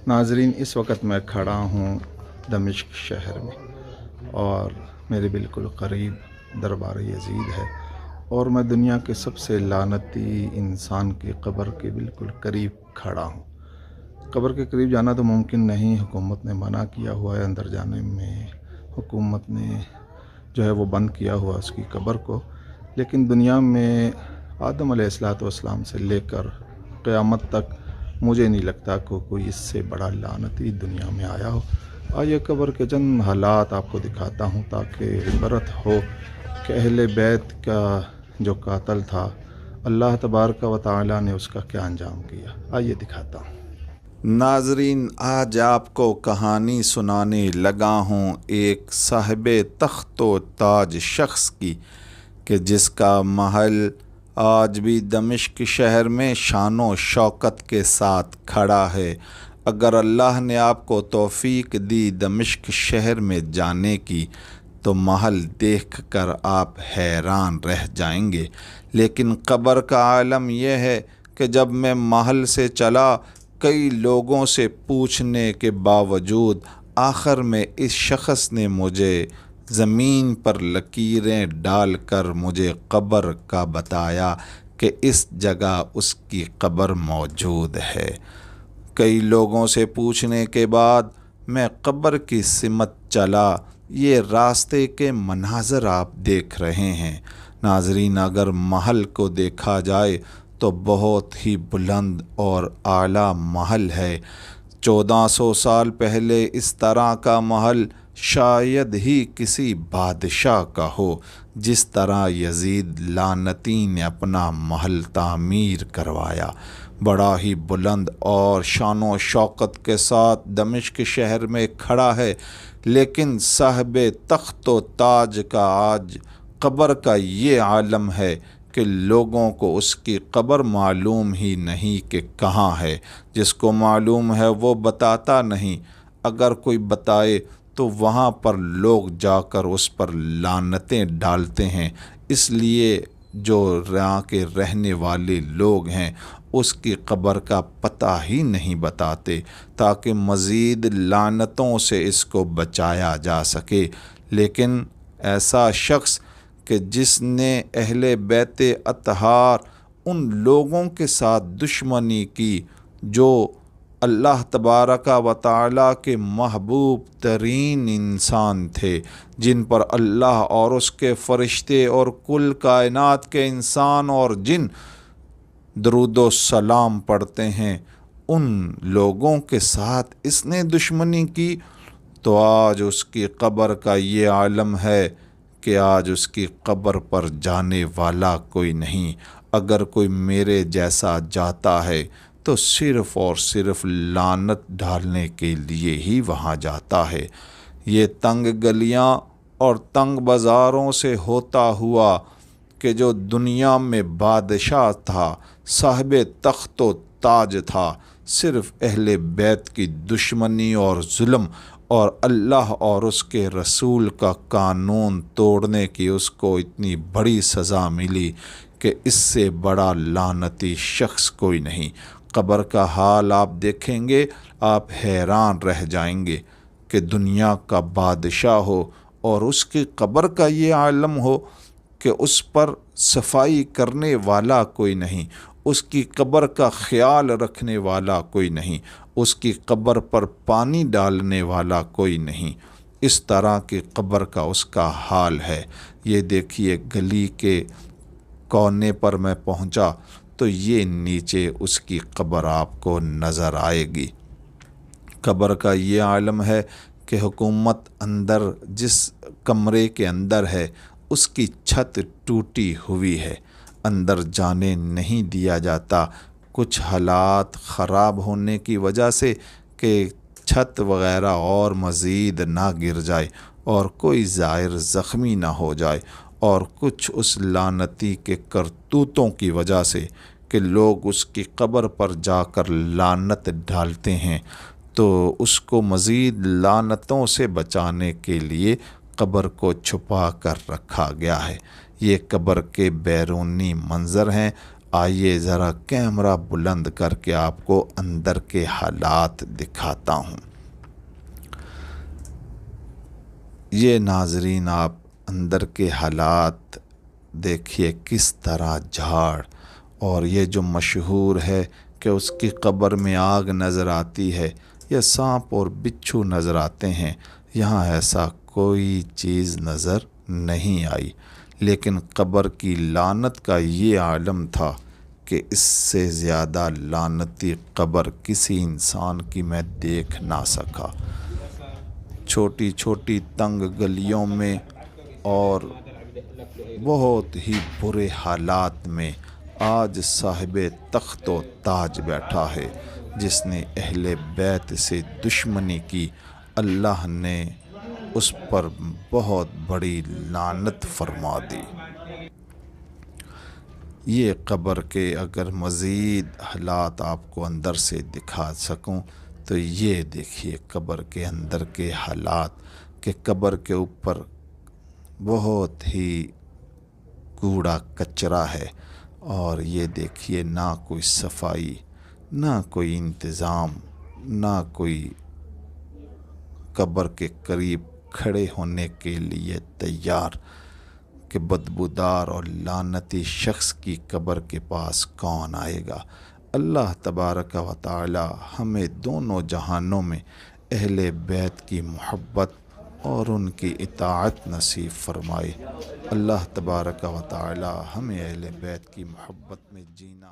ناظرین، اس وقت میں کھڑا ہوں دمشق شہر میں، اور میرے بالکل قریب دربار یزید ہے، اور میں دنیا کے سب سے لعنتی انسان کی قبر کے بالکل قریب کھڑا ہوں۔ قبر کے قریب جانا تو ممکن نہیں، حکومت نے منع کیا ہوا ہے اندر جانے میں، حکومت نے جو ہے وہ بند کیا ہوا اس کی قبر کو۔ لیکن دنیا میں آدم علیہ السلام سے لے کر قیامت تک مجھے نہیں لگتا کہ کوئی اس سے بڑا لعنتی دنیا میں آیا ہو۔ آئیے قبر کے چند حالات آپ کو دکھاتا ہوں تاکہ عبرت ہو کہ اہل بیت کا جو قاتل تھا، اللہ تبارک و تعالی نے اس کا کیا انجام کیا۔ آئیے دکھاتا ہوں۔ ناظرین، آج آپ کو کہانی سنانے لگا ہوں ایک صاحب تخت و تاج شخص کی کہ جس کا محل آج بھی دمشق شہر میں شان و شوکت کے ساتھ کھڑا ہے۔ اگر اللہ نے آپ کو توفیق دی دمشق شہر میں جانے کی تو محل دیکھ کر آپ حیران رہ جائیں گے، لیکن قبر کا عالم یہ ہے کہ جب میں محل سے چلا، کئی لوگوں سے پوچھنے کے باوجود آخر میں اس شخص نے مجھے زمین پر لکیریں ڈال کر مجھے قبر کا بتایا کہ اس جگہ اس کی قبر موجود ہے۔ کئی لوگوں سے پوچھنے کے بعد میں قبر کی سمت چلا۔ یہ راستے کے مناظر آپ دیکھ رہے ہیں۔ ناظرین، اگر محل کو دیکھا جائے تو بہت ہی بلند اور اعلیٰ محل ہے۔ 1400 سال پہلے اس طرح کا محل شاید ہی کسی بادشاہ کا ہو جس طرح یزید لعنتی نے اپنا محل تعمیر کروایا۔ بڑا ہی بلند اور شان و شوکت کے ساتھ دمشق شہر میں کھڑا ہے، لیکن صاحب تخت و تاج کا آج قبر کا یہ عالم ہے کہ لوگوں کو اس کی قبر معلوم ہی نہیں کہ کہاں ہے۔ جس کو معلوم ہے وہ بتاتا نہیں، اگر کوئی بتائے تو وہاں پر لوگ جا کر اس پر لعنتیں ڈالتے ہیں۔ اس لیے جو یہاں کے رہنے والے لوگ ہیں اس کی قبر کا پتہ ہی نہیں بتاتے تاکہ مزید لعنتوں سے اس کو بچایا جا سکے۔ لیکن ایسا شخص کہ جس نے اہل بیت اطہار ان لوگوں کے ساتھ دشمنی کی جو اللہ تبارک و تعالی کے محبوب ترین انسان تھے، جن پر اللہ اور اس کے فرشتے اور کل کائنات کے انسان اور جن درود و سلام پڑھتے ہیں، ان لوگوں کے ساتھ اس نے دشمنی کی، تو آج اس کی قبر کا یہ عالم ہے کہ آج اس کی قبر پر جانے والا کوئی نہیں۔ اگر کوئی میرے جیسا جاتا ہے تو صرف اور صرف لعنت ڈالنے کے لیے ہی وہاں جاتا ہے۔ یہ تنگ گلیاں اور تنگ بازاروں سے ہوتا ہوا کہ جو دنیا میں بادشاہ تھا، صاحب تخت و تاج تھا، صرف اہل بیت کی دشمنی اور ظلم اور اللہ اور اس کے رسول کا قانون توڑنے کی اس کو اتنی بڑی سزا ملی کہ اس سے بڑا لعنتی شخص کوئی نہیں۔ قبر کا حال آپ دیکھیں گے، آپ حیران رہ جائیں گے کہ دنیا کا بادشاہ ہو اور اس کی قبر کا یہ عالم ہو کہ اس پر صفائی کرنے والا کوئی نہیں، اس کی قبر کا خیال رکھنے والا کوئی نہیں، اس کی قبر پر پانی ڈالنے والا کوئی نہیں۔ اس طرح کی قبر کا اس کا حال ہے۔ یہ دیکھیے، گلی کے کونے پر میں پہنچا تو یہ نیچے اس کی قبر آپ کو نظر آئے گی۔ قبر کا یہ عالم ہے کہ حکومت اندر جس کمرے کے اندر ہے اس کی چھت ٹوٹی ہوئی ہے، اندر جانے نہیں دیا جاتا، کچھ حالات خراب ہونے کی وجہ سے کہ چھت وغیرہ اور مزید نہ گر جائے اور کوئی زائر زخمی نہ ہو جائے، اور کچھ اس لعنتی کے کرتوتوں کی وجہ سے کہ لوگ اس کی قبر پر جا کر لعنت ڈالتے ہیں، تو اس کو مزید لعنتوں سے بچانے کے لیے قبر کو چھپا کر رکھا گیا ہے۔ یہ قبر کے بیرونی منظر ہیں، آئیے ذرا کیمرہ بلند کر کے آپ کو اندر کے حالات دکھاتا ہوں۔ یہ ناظرین آپ اندر کے حالات دیکھیے کس طرح جھاڑ، اور یہ جو مشہور ہے کہ اس کی قبر میں آگ نظر آتی ہے یا سانپ اور بچھو نظر آتے ہیں، یہاں ایسا کوئی چیز نظر نہیں آئی، لیکن قبر کی لعنت کا یہ عالم تھا کہ اس سے زیادہ لعنتی قبر کسی انسان کی میں دیکھ نہ سکا۔ چھوٹی چھوٹی تنگ گلیوں میں اور بہت ہی برے حالات میں آج صاحب تخت و تاج بیٹھا ہے، جس نے اہل بیت سے دشمنی کی، اللہ نے اس پر بہت بڑی لعنت فرما دی۔ یہ قبر کے اگر مزید حالات آپ کو اندر سے دکھا سکوں تو یہ دیکھیے قبر کے اندر کے حالات، کہ قبر کے اوپر بہت ہی کوڑا کچرا ہے، اور یہ دیکھیے نہ کوئی صفائی، نہ کوئی انتظام، نہ کوئی قبر کے قریب کھڑے ہونے کے لیے تیار، کہ بدبودار اور لعنتی شخص کی قبر کے پاس کون آئے گا۔ اللہ تبارک و تعالی ہمیں دونوں جہانوں میں اہل بیت کی محبت اور ان کی اطاعت نصیب فرمائے۔ اللہ تبارک و تعالی ہمیں اہل بیت کی محبت میں جینا